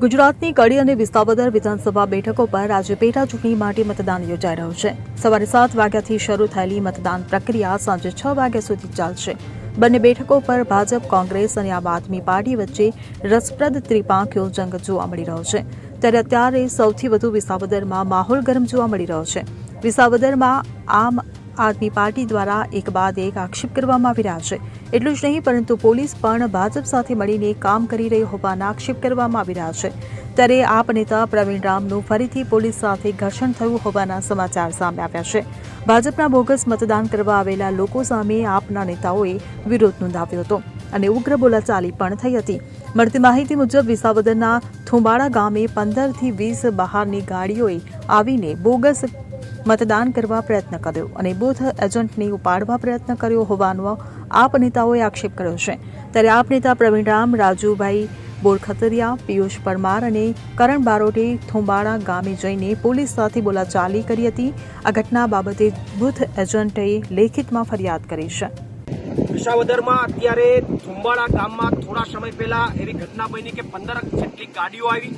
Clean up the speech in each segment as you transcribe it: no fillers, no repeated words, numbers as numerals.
ગુજરાતની કડી અને વિસાવદર વિધાનસભા બેઠકો પર આજે પેટા ચૂંટણી માટે મતદાન યોજાઈ રહ્યું છે। સવારે 7 વાગ્યાથી શરૂ થયેલી મતદાન પ્રક્રિયા સાંજે 6 વાગ્યા સુધી ચાલશે। બંને બેઠકો પર ભાજપ, કોંગ્રેસ અને આમ આદમી પાર્ટી વચ્ચે રસપ્રદ ત્રિપાંખીયો જંગ જોવા મળી રહ્યો છે। ત્યારે અત્યારે સૌથી વધુ વિસાવદરમાં માહોલ ગરમ જોવા મળી રહ્યો છે। વિસાવદરમાં આમ આદમી પાર્ટી દ્વારા એક બાદ એક આક્ષેપ કરવામાં આવી રહ્યા છે। એટલું જ નહીં પરંતુ પોલીસ પણ ભાજપ સાથે મળીને કામ કરી રહી હોવાના આક્ષેપ કરવામાં આવી રહ્યા છે। ત્યારે આપ નેતા પ્રવીણ રામનું ફરીથી પોલીસ સાથે ઘર્ષણ થયું હોવાના સમાચાર સામે આવ્યા છે। ભાજપના બોગસ મતદાન કરવા આવેલા લોકો સામે આપના નેતાઓએ વિરોધ નોંધાવ્યો હતો અને ઉગ્ર બોલાચાલી પણ થઈ હતી। મળતી માહિતી મુજબ વિસાવદરના થુંબાડા ગામે 15 થી 20 બહારની ગાડીઓએ આવીને બોગસ મતદાન કરવા પ્રયત્ન કર્યો અને બૂથ એજન્ટને ઉપાડવા પ્રયત્ન કર્યો હોવાનો આપ નેતાઓએ આક્ષેપ કર્યો છે। ત્યારે આપ નેતા પ્રવીણ રામ, રાજુભાઈ બોરખતરિયા, પિયુષ પરમાર અને કરણ બારોટે થુંબાડા ગામે જઈને પોલીસ સાથે બોલાચાલી કરી હતી। આ ઘટના બાબતે બૂથ એજન્ટે લેખિતમાં ફરિયાદ કરી છે। વિસાવદરમાં અત્યારે થુંબાડા ગામમાં થોડા સમય પહેલા એવી ઘટના બની કે 15 જેટલી ગાડીઓ આવી।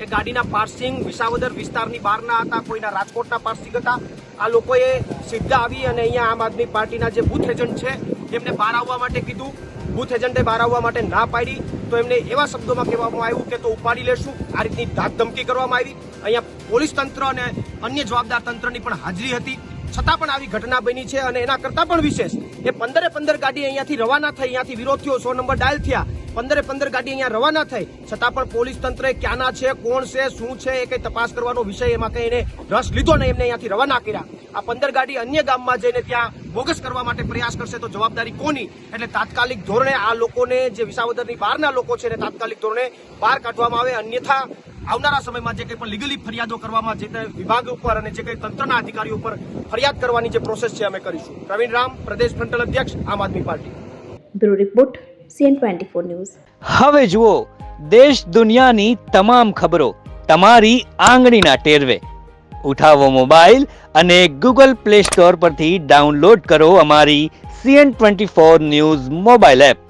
એ ગાડીના પાર્સિંગ વિસાવદર વિસ્તારની બહારના હતા, કોઈના રાજકોટના પાર્સિંગ હતા। આ લોકોએ સીધા આવી અને અહીંયા આમ આદમી પાર્ટીના જે બૂથ એજન્ટ છે એમને બહાર આવવા માટે કીધું। બૂથ એજન્ટે બહાર આવવા માટે ના પાડી તો એમને એવા શબ્દોમાં કહેવામાં આવ્યું કે તો ઉપાડી લેશું। આ રીતની ધાક ધમકી કરવામાં આવી। અહીંયા પોલીસ તંત્ર અને અન્ય જવાબદાર તંત્રની પણ હાજરી હતી, છતાં પણ આવી ઘટના બની છે। અને એના કરતાં પણ વિશેષ એ 15 ગાડી અહીંયાથી રવાના થઈ, અહીંયાથી વિરોધ થયો, 100 નંબર ડાયલ થયા, 15 ગાડી અહીંયા રવાના થઈ, છતાં પણ પોલીસ તંત્રએ ક્યાંના છે, કોણ છે, શું છે એ કંઈ તપાસ કરવાનો વિષય એમાં કંઈ એને રસ લીધો નહીં, એમને અહીંયાથી રવાના કર્યા। આ 15 ગાડી અન્ય ગામમાં જઈને ત્યાં બોગસ કરવા માટે પ્રયાસ કરશે તો જવાબદારી કોની? એટલે તાત્કાલિક ધોરણે આ લોકોને, જે વિસાવદરની બહારના લોકો છે, એને તાત્કાલિક ધોરણે બહાર કાઢવામાં આવે, અન્યથા આવનારા સમયમાં જે કંઈ પણ લીગલી ફરિયાદો કરવામાં, જે તે વિભાગ ઉપર અને જે કંઈ તંત્રના અધિકારીઓ ઉપર ફરિયાદ કરવાની જે પ્રોસેસ છે અમે કરીશું। પ્રવીણ રામ, પ્રદેશ ફ્રન્ટલ અધ્યક્ષ, Aam Aadmi Party. Bureau report, CN24 news. હવે જુઓ દેશ દુનિયાની તમામ ખબરો તમારી આંગળીના ટેરવે। ઉઠાવો મોબાઈલ અને ગૂગલ પ્લે સ્ટોર પરથી ડાઉનલોડ કરો અમારી CN24 ન્યૂઝ મોબાઈલ એપ।